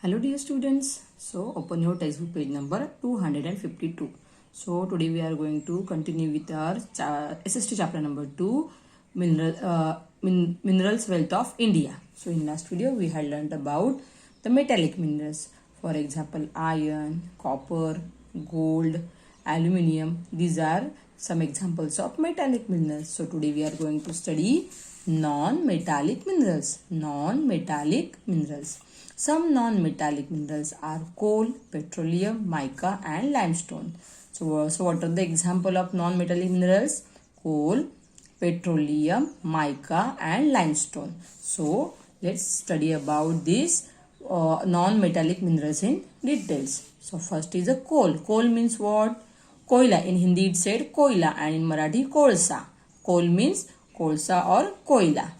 Hello dear students, so open your textbook page number 252. So today we are going to continue with our SST chapter number 2, Minerals Wealth of India. So in last video we had learned about the metallic minerals, for example iron, copper, gold, aluminium. These are some examples of metallic minerals. So today we are going to study non-metallic minerals. Some non-metallic minerals are coal, petroleum, mica and limestone. So what are the example of non-metallic minerals? Coal, petroleum, mica and limestone. So let's study about these non-metallic minerals in details. So first is a coal. Coal means what? Koila. In Hindi it said koila and in Marathi kolsa. Coal means kolsa or koila.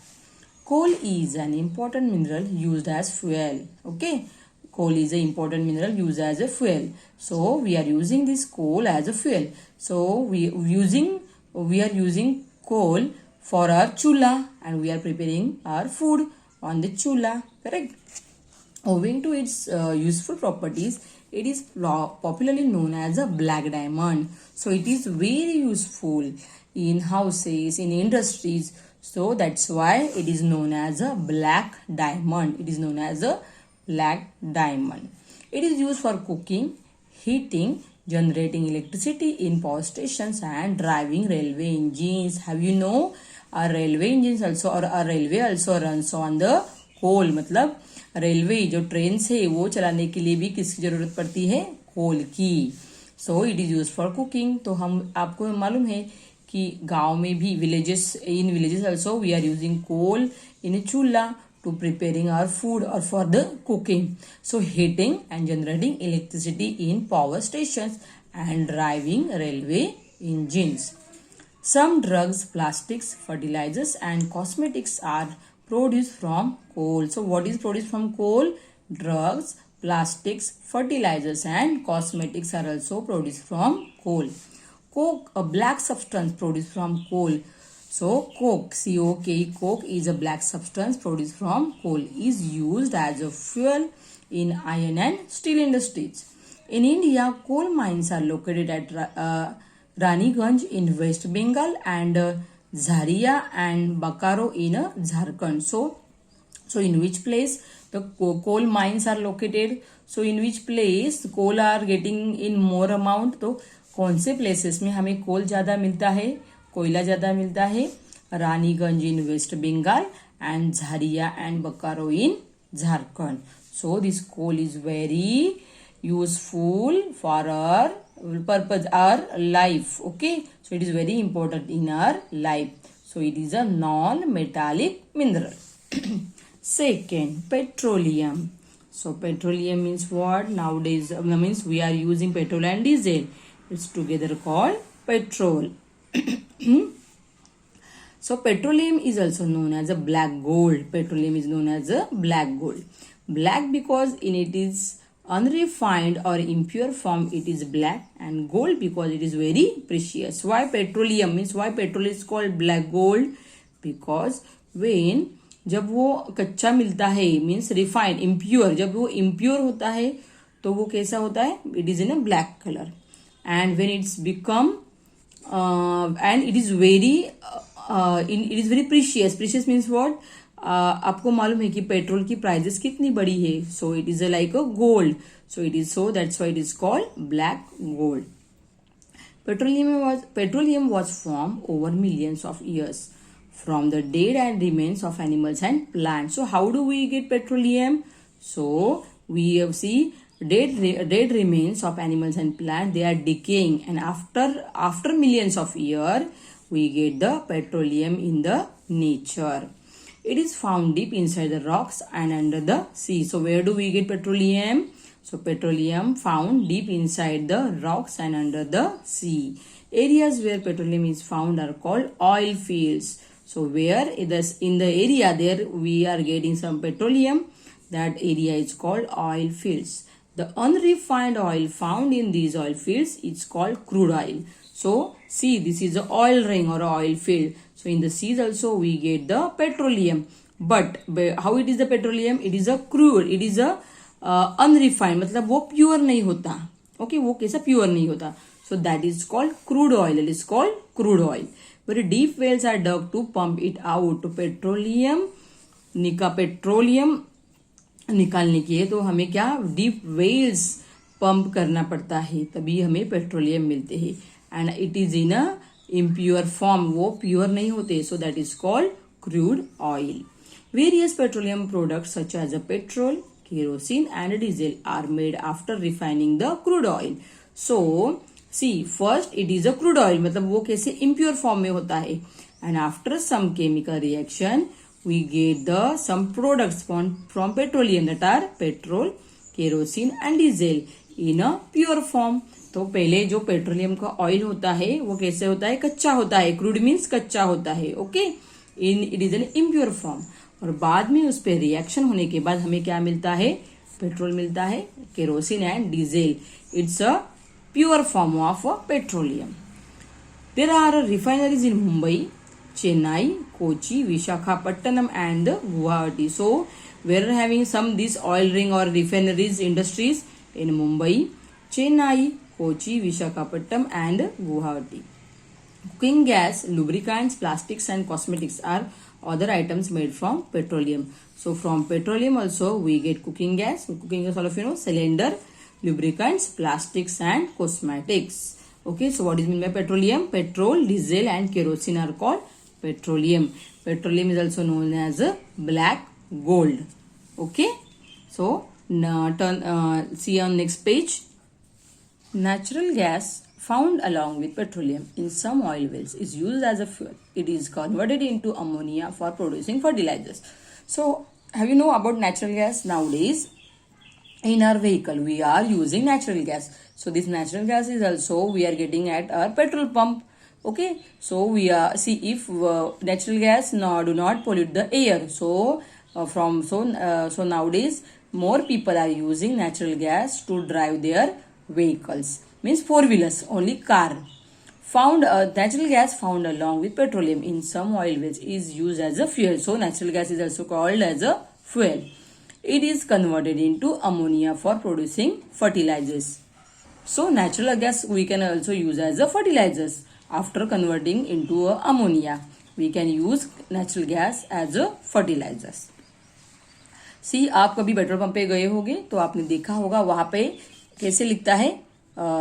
Coal is an important mineral used as fuel. Okay. Coal is an important mineral used as a fuel. So we are using this coal as a fuel. So we are using coal for our chula and we are preparing our food on the chula. Correct. Owing to its useful properties, it is popularly known as a black diamond. So it is very useful in houses, in industries. So that's why it is known as a black diamond. It is used for cooking, heating, generating electricity in power stations and driving railway engines. Have you know our railway engines also or our railway also runs on the coal. मतलब railway जो train है वो चलाने के लिए भी किसकी जरूरत पड़ती है? कोल की. So it is use for cooking. तो हम आपको मालूम है कि गांव में भी in villages also we are using coal in chulha to preparing our food or for the cooking. So heating and generating electricity in power stations and driving railway engines. Some drugs, plastics, fertilizers and cosmetics are produced from coal. So what is produced from coal? Drugs, plastics, fertilizers and cosmetics are also produced from coal. Coke, a black substance produced from coal. So coke, C-O-K-E, coke is a black substance produced from coal, is used as a fuel in iron and steel industries. In India, coal mines are located at Raniganj in West Bengal and Jharia and Bakaro in Jharkhand. So in which place the coal mines are located? So in which place coal are getting in more amount? तो कौन से places में हमें coal ज़्यादा मिलता है, कोयला ज़्यादा मिलता है? Raniganj in West Bengal and Jharia and Bakaro in Jharkhand. So this coal is very useful for our purpose, our life. Okay, so it is very important in our life. So it is a non-metallic mineral. Second, petroleum. So petroleum means what? Nowadays means we are using petrol and diesel. It's together called petrol. So petroleum is also known as a black gold. Petroleum is known as a black gold. Black because in it is unrefined or impure form it is black, and gold because it is very precious. Why petroleum means why petrol is called black gold? Because when जब वो कच्चा मिलता है means refined impure, जब वो impure होता है तो वो कैसा होता है? It is in a black colour. And when it's become and it is very precious means what? आपको मालूम है कि पेट्रोल की प्राइसेस कितनी बड़ी है. सो it is like a gold. So it is so that's why it is called black gold. Petroleum was formed over millions of years from the dead and remains of animals and plants. So how do we get petroleum? So we see dead remains of animals and plants, they are decaying, and after millions of years we get the petroleum in the nature. It is found deep inside the rocks and under the sea. So where do we get petroleum? So petroleum found deep inside the rocks and under the sea. Areas where petroleum is found are called oil fields. So where in the area there we are getting some petroleum, that area is called oil fields. The unrefined oil found in these oil fields is called crude oil. So see, this is a oil ring or oil field. So in the seas also we get the petroleum. But how it is the petroleum? It is a crude. It is a unrefined, मतलब वो pure नहीं होता. Okay, वो कैसा pure नहीं होता. So that is called crude oil. It is called crude oil. Very deep wells are dug to pump it out. Petroleum निकालने के लिए तो हमें क्या डीप वेल्स पंप करना पड़ता है, तभी हमें पेट्रोलियम मिलते हैं. And it is in a impure form, वो प्योर नहीं होते. So that is called crude oil. Various petroleum products such as a petrol, kerosene and diesel are made after refining the crude oil. So see, first it is a crude oil, मतलब वो कैसे impure form में होता है. And after some chemical reaction we get the some products from petroleum that are petrol, kerosene and diesel in a pure form. तो पहले जो petroleum का ऑयल होता है वो कैसे होता है, कच्चा होता है. क्रूड मीन्स कच्चा होता है. Okay, it is an impure form. और बाद में उस पर रिएक्शन होने के बाद हमें क्या मिलता है, पेट्रोल मिलता है, kerosene and diesel. It's a pure form of petroleum. There are refineries in Mumbai, Chennai, Kochi, Visakhapatnam and Guwahati. So we are having some this oil ring और refineries industries in Mumbai, Chennai, Kochi, Visakhapatnam and Guwahati. Cooking gas, lubricants, plastics and cosmetics are other items made from petroleum. So from petroleum also we get cooking gas. Cooking gas, all of you know, cylinder, lubricants, plastics and cosmetics. Okay, so what is meant by petroleum? Petrol, diesel and kerosene are called petroleum. Petroleum is also known as black gold. Okay, so see on next page. Natural gas found along with petroleum in some oil wells is used as a fuel. It is converted into ammonia for producing fertilizers. So have you know about natural gas? Nowadays in our vehicle we are using natural gas. So this natural gas is also we are getting at our petrol pump. Okay, so we are see if natural gas do not pollute the air. So nowadays more people are using natural gas to drive their vehicles, means four-wheelers, only car. Natural gas found along with petroleum in some oil wells is used as a fuel. So natural gas is also called as a fuel. It is converted into ammonia for producing fertilizers. So natural gas we can also use as a fertilizers. After converting into ammonia, we can use natural gas as a fertilizers. सी, आप कभी petrol pump पे गए होंगे तो आपने देखा होगा वहां पे कैसे लिखता है,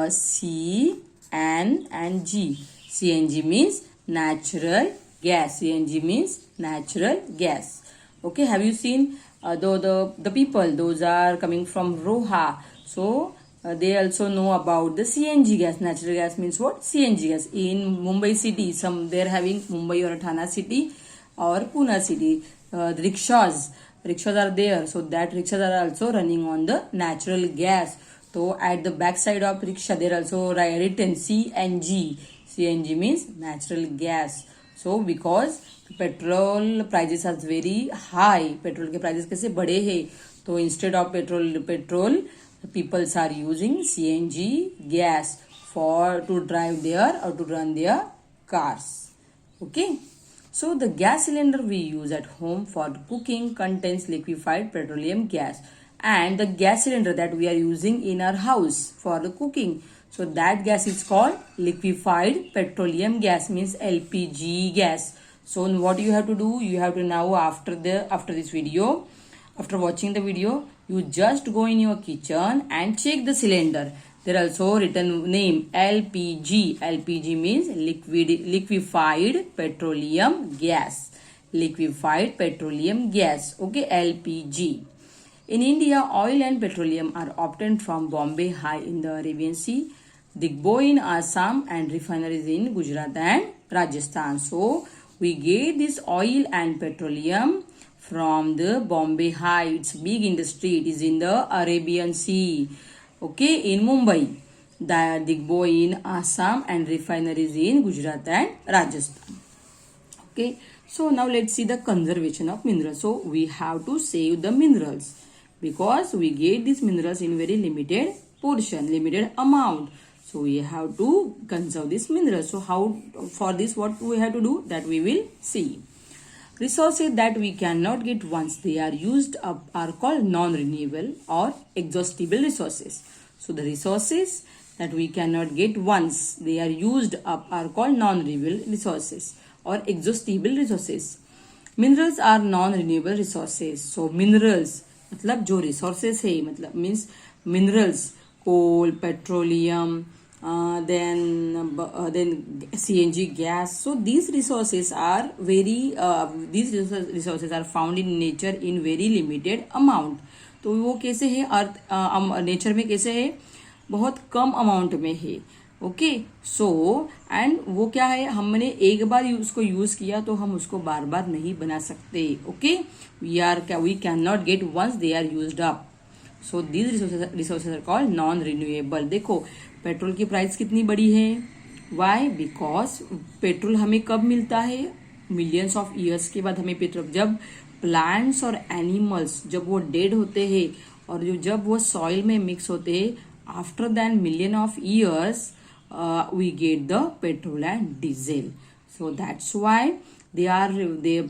CNG. CNG means natural gas. CNG means natural gas. Okay, have you seen the people, those are coming from Roha. So they also know about the CNG gas. Natural gas means what? CNG gas. In Mumbai city, some they're having Mumbai or Thana city or Pune city. Rickshaws are there. So that rickshaws are also running on the natural gas. So at the back side of rickshaw there also written CNG. CNG means natural gas. So because petrol prices are very high, petrol के prices कैसे बढ़े हैं, तो instead of petrol people are using CNG gas for to drive their or to run their cars. Okay, so the gas cylinder we use at home for cooking contains liquefied petroleum gas. And the gas cylinder that we are using in our house for the cooking, so that gas is called liquefied petroleum gas, means LPG gas. So what you have to do, you have to now after this video, after watching the video, you just go in your kitchen and check the cylinder. There also written name LPG. LPG means liquefied petroleum gas. Liquefied petroleum gas. Okay, LPG. In India, oil and petroleum are obtained from Bombay High in the Arabian Sea, Digboi in Assam, and refineries in Gujarat and Rajasthan. So we get this oil and petroleum from the Bombay High. It's big industry. It is in the Arabian Sea. Okay, in Mumbai, the Digboi in Assam, and refineries in Gujarat and Rajasthan. Okay, so now let's see the conservation of minerals. So we have to save the minerals, because we get these minerals in very limited portion, limited amount. So we have to conserve these minerals. So how, for this what we have to do, that we will see. Resources that we cannot get once they are used up are called non-renewable or exhaustible resources. So the resources that we cannot get once they are used up are called non-renewable resources or exhaustible resources. Minerals are non-renewable resources. So minerals मतलब जो resources है मतलब means minerals, coal, petroleum, then CNG gas. So these resources are resources are found in nature in very limited amount. तो वो कैसे है earth nature में कैसे है बहुत कम अमाउंट में है. ओके सो एंड वो क्या है हमने एक बार उसको यूज किया तो हम उसको बार बार नहीं बना सकते. Okay we can not get once they are used up. So these resources are called non renewable. देखो पेट्रोल की प्राइस कितनी बड़ी है. वाई बिकॉज पेट्रोल हमें कब मिलता है मिलियंस ऑफ ईयर्स के बाद हमें पेट्रोल जब प्लांट्स और एनिमल्स जब वो डेड होते हैं और जब वो सॉइल में मिक्स होते हैं after then million of years we get the petrol and diesel. So that's why the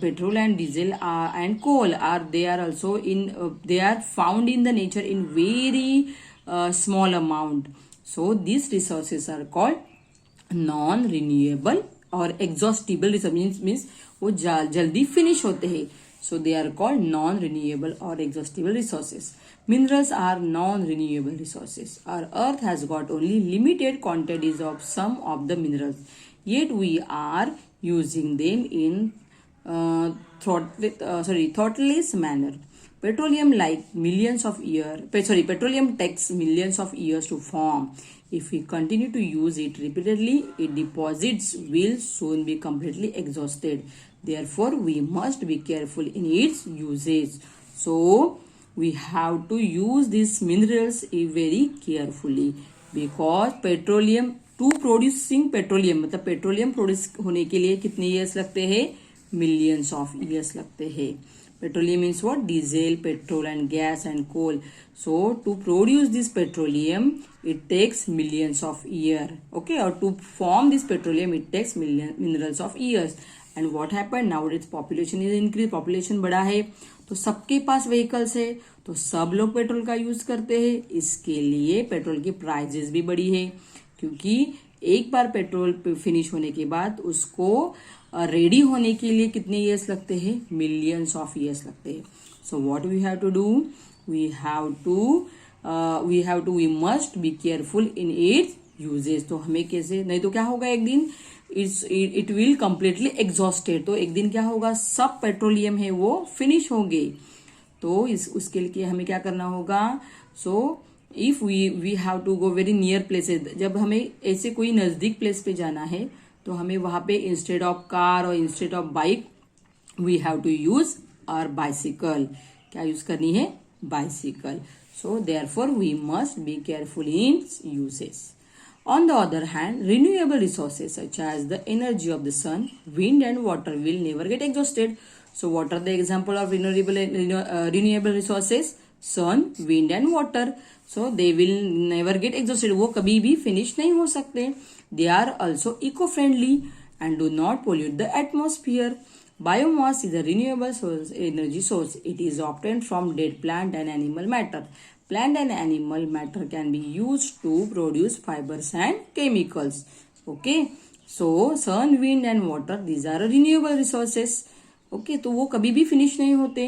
petrol and diesel and coal they are also they are found in the nature in very small amount. So these resources are called non-renewable or exhaustible resources means वो जल्दी finish होते हैं. So they are called non-renewable or exhaustible resources. Minerals are non-renewable resources. Our earth has got only limited quantities of some of the minerals. Yet we are using them in thoughtless manner. Petroleum takes millions of years to form. If we continue to use it repeatedly, its deposits will soon be completely exhausted. Therefore, we must be careful in its usage. So, we have to use these minerals very carefully because to producing petroleum मतलब petroleum produce होने के लिए कितने years लगते हैं millions of years लगते हैं. Petroleum means what? Diesel, petrol and gas and coal. So to produce this petroleum, it takes millions of years. Okay, or to form this petroleum, it takes minerals of years. And what happened nowadays? Population is increased. Population बढ़ा है तो सबके पास vehicles है तो सब लोग petrol का use करते हैं. इसके लिए पेट्रोल की प्राइजेस भी बढ़ी है क्योंकि एक बार पेट्रोल फिनिश होने के बाद उसको रेडी होने के लिए कितने ईयर्स लगते हैं मिलियंस ऑफ ईयर्स लगते हैं. So what we have to do we must be careful in its uses. तो हमें कैसे नहीं तो क्या होगा एक दिन इट विल कंप्लीटली एग्जॉस्टेड. तो एक दिन क्या होगा सब पेट्रोलियम है वो फिनिश होंगे. तो उसके लिए हमें क्या करना होगा. So if we have to go very near places. जब हमें ऐसे कोई नजदीक प्लेस पे जाना है तो हमें वहां पे इंस्टेड ऑफ कार और instead of bike we have to use our bicycle. क्या यूज करनी है bicycle. So therefore we must be careful in uses. On the other hand, renewable resources such as the energy of the sun, wind and water will never get exhausted. So what are the example of renewable resources? Sun, wind and water. So they will never get exhausted. वो कभी भी finish नहीं हो सकते. They are also eco-friendly and do not pollute the atmosphere. Biomass is a renewable energy source. It is obtained from dead plant and animal matter. Plant and animal matter can be used to produce fibers and chemicals. Okay. So sun, wind and water these are renewable resources. Okay. तो वो कभी भी finish नहीं होते.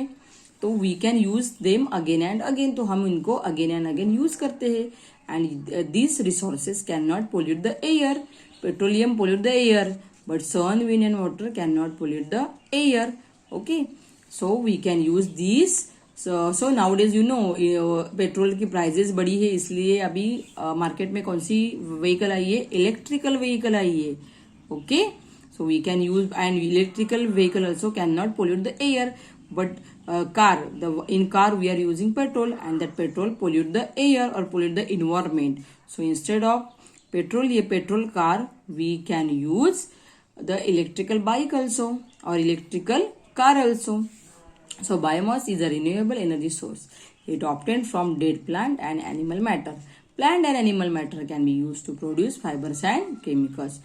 तो we can use them again and again. तो हम इनको again and again use करते हैं. And these resources cannot pollute the air. Petroleum pollute the air, but sun, wind and water cannot pollute the air. Okay. So we can use these. So nowadays petrol की prices बढ़ी है इसलिए अभी market में कौन सी vehicle आई है electrical vehicle आई है. Okay. So we can use and electrical vehicle also can not pollute the air but in car we are using petrol and that petrol pollute the air or pollute the environment. So instead of petrol car we can use the electrical bike also or electrical car also. So biomass is a renewable energy source. It obtained from dead plant and animal matter. Plant and animal matter can be used to produce fibers and chemicals.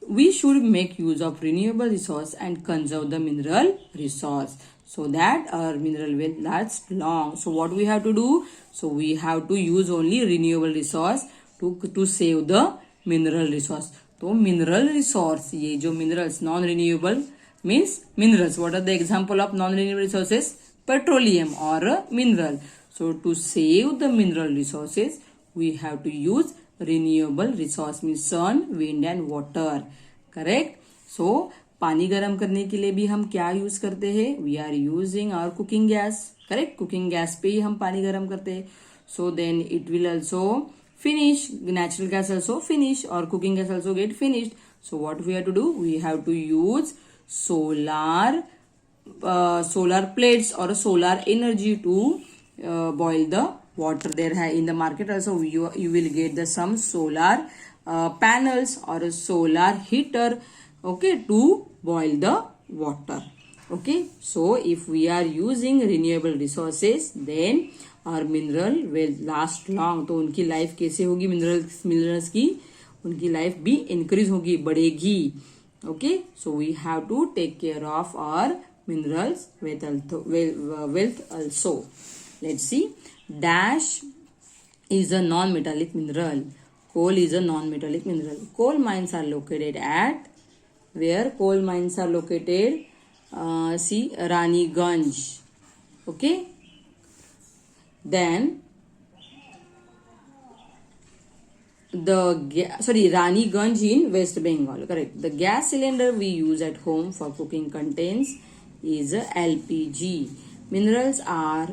we should make use of renewable resource and conserve the mineral resource so that our mineral will last long. So what we have to do? So we have to use only renewable resource to save the mineral resource. तो mineral resource, ये जो minerals non renewable means minerals. What are the example of non renewable resources? Petroleum or a mineral. So to save the mineral resources, we have to use renewable resource means sun, wind and water. Correct. So पानी गर्म करने के लिए भी हम क्या use करते हैं? We are using our cooking gas. Correct. Cooking gas पे ही हम पानी गर्म करते हैं. So then it will also finish. Natural gas also finish or cooking gas also get finished. So what we have to do? We have to use solar plates or solar energy to boil the water. There in the market also you will get the some solar panels or a solar heater, okay, to boil the water. Okay, so if we are using renewable resources, then our mineral will last long. तो उनकी life कैसे होगी? Minerals की उनकी life भी increase होगी, बढ़ेगी. Okay, so we have to take care of our minerals wealth also. Let's see. Dash is a non-metallic mineral. Coal is a non-metallic mineral. Coal mines are located at where? Coal mines are located. See, Raniganj. Okay. Then Raniganj in West Bengal. Correct. The gas cylinder we use at home for cooking contains is a LPG. Minerals are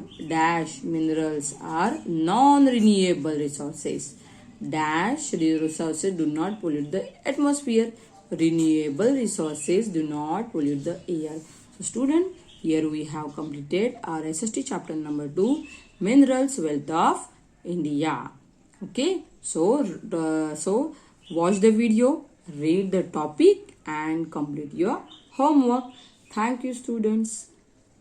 non-renewable resources. Resources do not pollute the atmosphere. Renewable resources do not pollute the air. So student, here we have completed our SST chapter number 2, Minerals Wealth of India. Okay, so watch the video, read the topic and complete your homework. Thank you students.